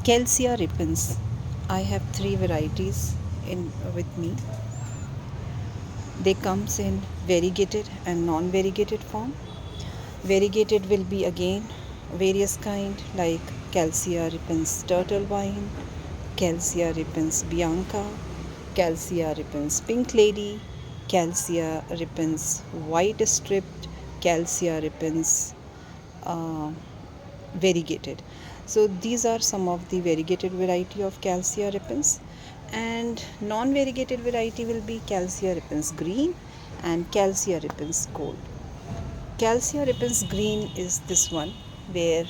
Callisia Repens. I have three varieties in with me. They comes in variegated and non-variegated form. Variegated will be again various kind like Callisia Repens turtle wine, Callisia Repens bianca, Callisia Repens pink lady, Callisia Repens white stripped, Callisia Repens uh, variegated. So these are some of the variegated variety of Callisia repens, and non-variegated variety will be Callisia repens green and Callisia repens gold. Callisia repens green is this one where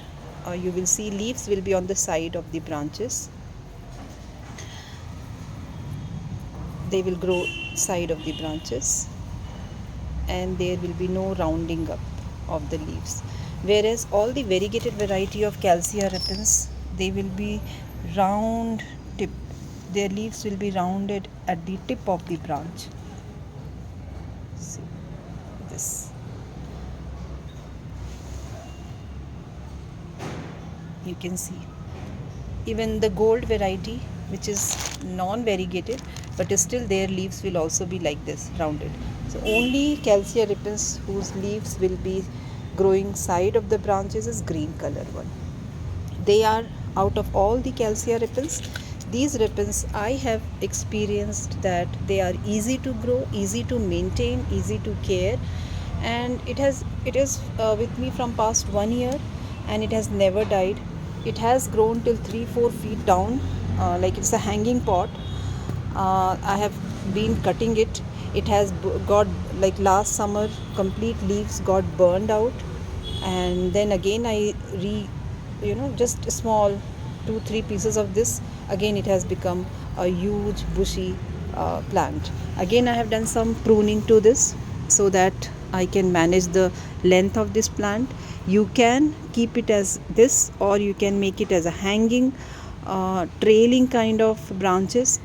you will see leaves will be on the side of the branches. They will grow side of the branches, and there will be no rounding up of the leaves. Whereas all the variegated variety of Callisia repens, they will be round tip. Their leaves will be rounded at the tip of the branch. See this. You can see. Even the gold variety, which is non-variegated, but still their leaves will also be like this, rounded. So only Callisia repens whose leaves will be growing side of the branches is green color one. They are out of all the Callisia repens. These repens I have experienced that they are easy to grow, easy to maintain, easy to care, and it is with me from past 1 year, and it has never died. It has grown till 3-4 feet down, like it's a hanging pot. I have been cutting it. It has got, like last summer, complete leaves got burned out, and then again I just small 2-3 pieces of this. Again, it has become a huge bushy plant. Again, I have done some pruning to this so that I can manage the length of this plant. You can keep it as this, or you can make it as a hanging trailing kind of branches,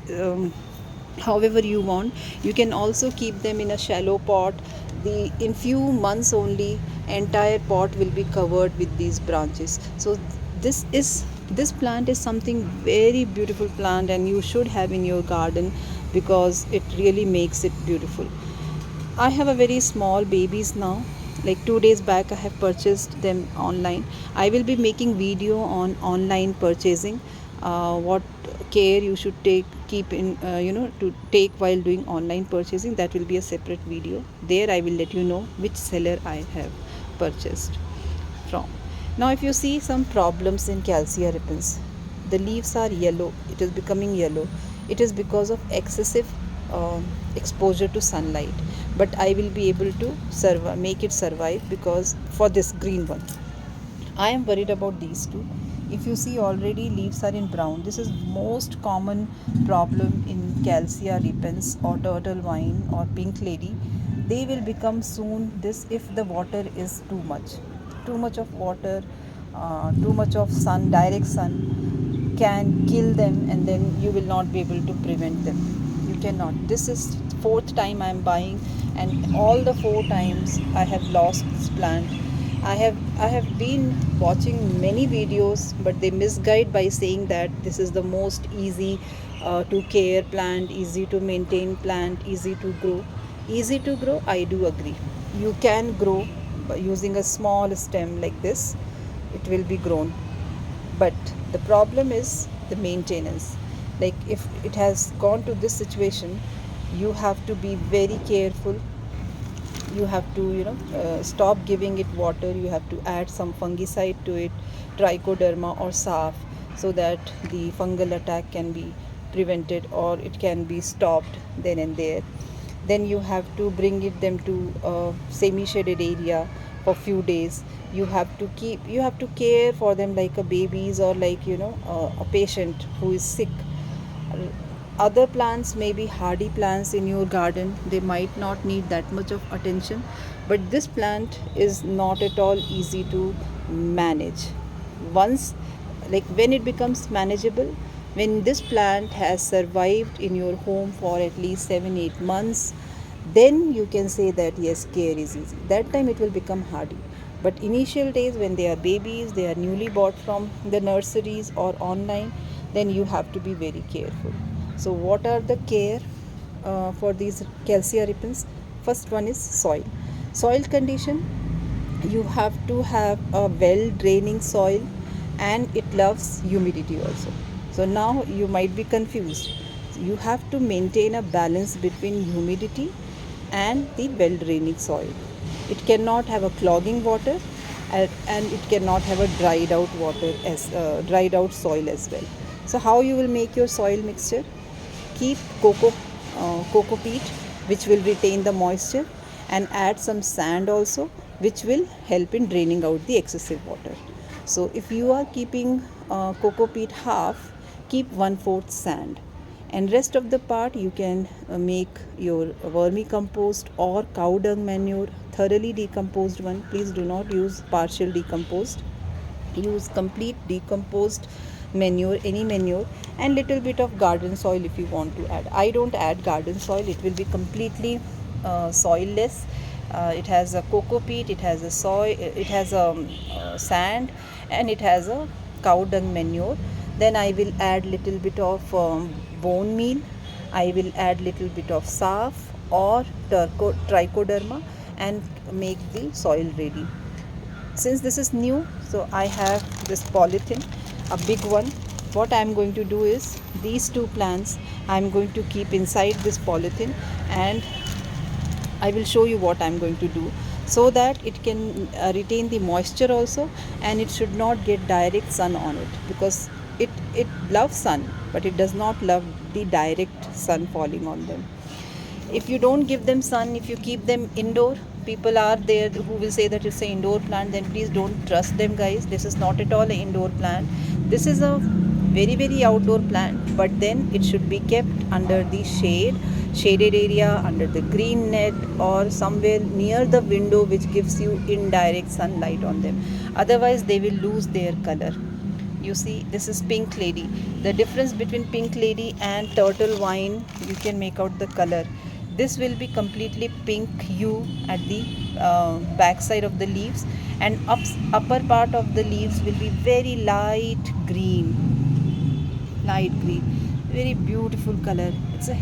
however you want. You can also keep them in a shallow pot. The in few months only, entire pot will be covered with these branches. So this is this plant is something very beautiful plant, and you should have in your garden because it really makes it beautiful. I have a very small babies now. Like 2 days back, I have purchased them online. I will be making video on online purchasing, what care you should keep in to take while doing online purchasing. That will be a separate video. There, I will let you know which seller I have purchased from. Now, if you see some problems in Callisia repens, the leaves are yellow. It is becoming yellow. It is because of excessive exposure to sunlight. But I will be able to make it survive, because for this green one, I am worried about these two. If you see, already leaves are in brown. This is most common problem in Callisia repens or turtle wine or pink lady. They will become soon this if the water is too much. Too much of water, too much of sun, direct sun can kill them, and then you will not be able to prevent them. You cannot. This is fourth time I am buying, and all the four times I have lost this plant. I have been watching many videos, but they misguide by saying that this is the most easy to care plant, easy to maintain plant, easy to grow. Easy to grow, I do agree. You can grow by using a small stem like this. It will be grown, but the problem is the maintenance. Like if it has gone to this situation, you have to be very careful. You have to stop giving it water. You have to add some fungicide to it, trichoderma or saf, so that the fungal attack can be prevented, or it can be stopped then and there. Then you have to bring them to a semi shaded area for few days. You have to care for them like a babies, or like a patient who is sick. Other plants may be hardy plants in your garden, they might not need that much of attention, but this plant is not at all easy to manage. Once, like when it becomes manageable, when this plant has survived in your home for at least 7-8 months, then you can say that yes, care is easy. That time it will become hardy. But initial days, when they are babies, they are newly bought from the nurseries or online, then you have to be very careful. So what are the care for these Callisia repens? First one is soil condition. You have to have a well draining soil, and it loves humidity also. So now you might be confused. You have to maintain a balance between humidity and the well draining soil. It cannot have a clogging water, and it cannot have a dried out water as dried out soil as well. So how you will make your soil mixture? Keep cocoa peat, which will retain the moisture, and add some sand also, which will help in draining out the excessive water. So if you are keeping cocoa peat half, keep 1/4 sand, and rest of the part you can make your vermicompost or cow dung manure, thoroughly decomposed one. Please do not use partial decomposed. Use complete decomposed manure, any manure, and little bit of garden soil if you want to add. I don't add garden soil, it will be completely soilless. It has a cocoa peat, it has a soil, it has a sand, and it has a cow dung manure. Then I will add little bit of bone meal. I will add little bit of saf or trichoderma, and make the soil ready. Since this is new, so I have this polythene, a big one. What I am going to do is, these two plants I am going to keep inside this polythene, and I will show you what I am going to do, so that it can retain the moisture also, and it should not get direct sun on it, because it loves sun, but it does not love the direct sun falling on them. If you don't give them sun, if you keep them indoor, people are there who will say that it's an indoor plant, then please don't trust them, guys. This is not at all an indoor plant. This is a very very outdoor plant, but then it should be kept under the shaded area, under the green net, or somewhere near the window, which gives you indirect sunlight on them. Otherwise they will lose their color. You see, this is pink lady. The difference between pink lady and turtle vine, you can make out the color. This will be completely pink hue at the back side of the leaves, and upper part of the leaves will be very light green. Very beautiful color. It's a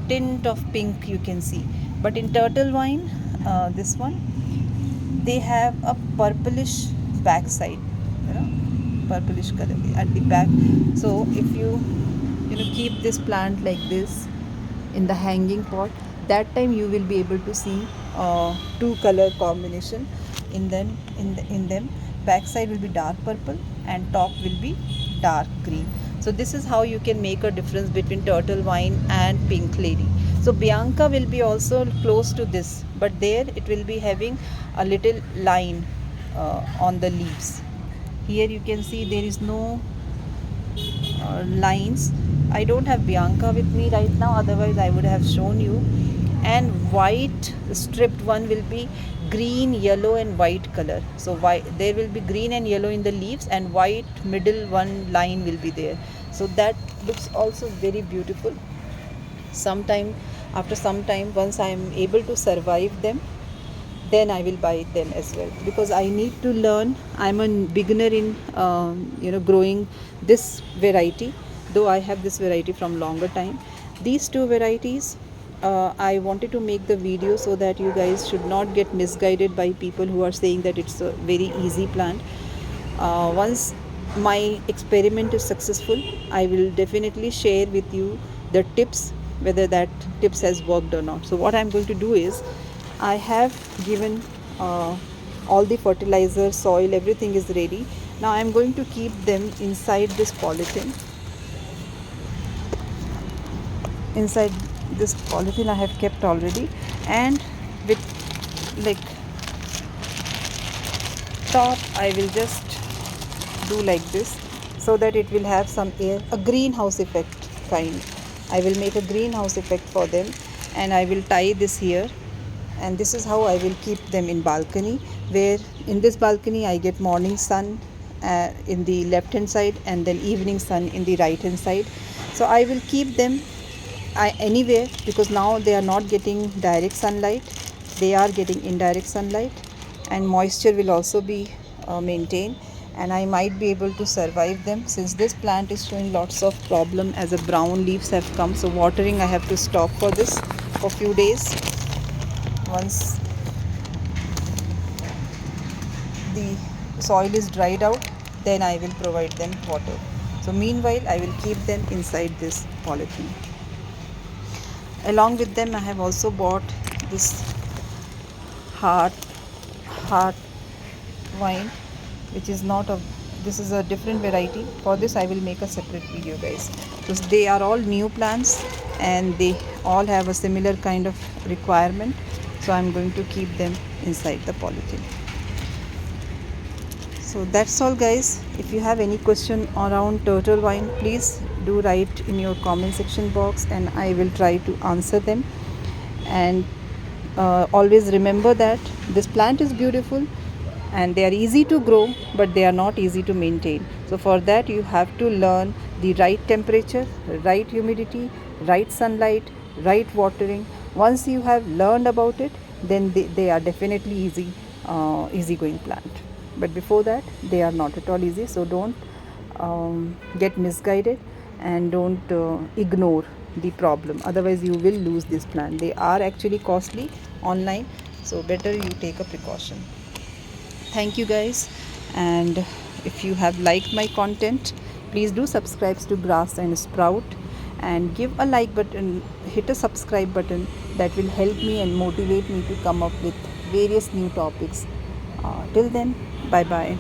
tint of pink, you can see. But in turtle vine, this one, they have a purplish backside, purplish color at the back. So if you keep this plant like this in the hanging pot, that time you will be able to see two color combination in them. Backside will be dark purple, and top will be dark green. So this is how you can make a difference between turtle vine and pink lady. So Bianca will be also close to this, but there it will be having a little line on the leaves. Here you can see there is no lines. I don't have Bianca with me right now, otherwise I would have shown you. And white stripped one will be green, yellow and white color. So there will be green and yellow in the leaves, and white middle one line will be there. So that looks also very beautiful. After some time, once I am able to survive them, then I will buy them as well, because I need to learn. I'm a beginner in growing this variety, though I have this variety from longer time. These two varieties, I wanted to make the video so that you guys should not get misguided by people who are saying that it's a very easy plant. Once my experiment is successful, I will definitely share with you the tips, whether that tips has worked or not. So what I'm going to do is, I have given all the fertilizer, soil, everything is ready. Now I am going to keep them inside this polythene. Inside this polythene I have kept already, and with like top I will just do like this, so that it will have some air, a greenhouse effect kind. I will make a greenhouse effect for them, and I will tie this here. And this is how I will keep them in balcony, where in this balcony I get morning sun in the left hand side, and then evening sun in the right hand side. So I will keep them anywhere, because now they are not getting direct sunlight, they are getting indirect sunlight. and moisture will also be maintained, and I might be able to survive them. Since this plant is showing lots of problem as a brown leaves have come, so watering I have to stop for this for few days. Once the soil is dried out, then I will provide them water. So meanwhile I will keep them inside this polythene. Along with them I have also bought this heart wine, which is not a, this is a different variety. For this I will make a separate video, guys. So they are all new plants and they all have a similar kind of requirement, so I'm going to keep them inside the polythene. So that's all, guys. If you have any question around turtle wine, please do write in your comment section box and I will try to answer them. And always remember that this plant is beautiful and they are easy to grow, but they are not easy to maintain. So for that you have to learn the right temperature, right humidity, right sunlight, right watering. Once you have learned about it, then they are definitely easy going plant. But before that they are not at all easy. So don't get misguided and don't ignore the problem, otherwise you will lose this plant. They are actually costly online, so better you take a precaution. Thank you, guys, and if you have liked my content, please do subscribe to Grass and Sprout and give a like button, hit a subscribe button. That will help me and motivate me to come up with various new topics. Till then, bye bye.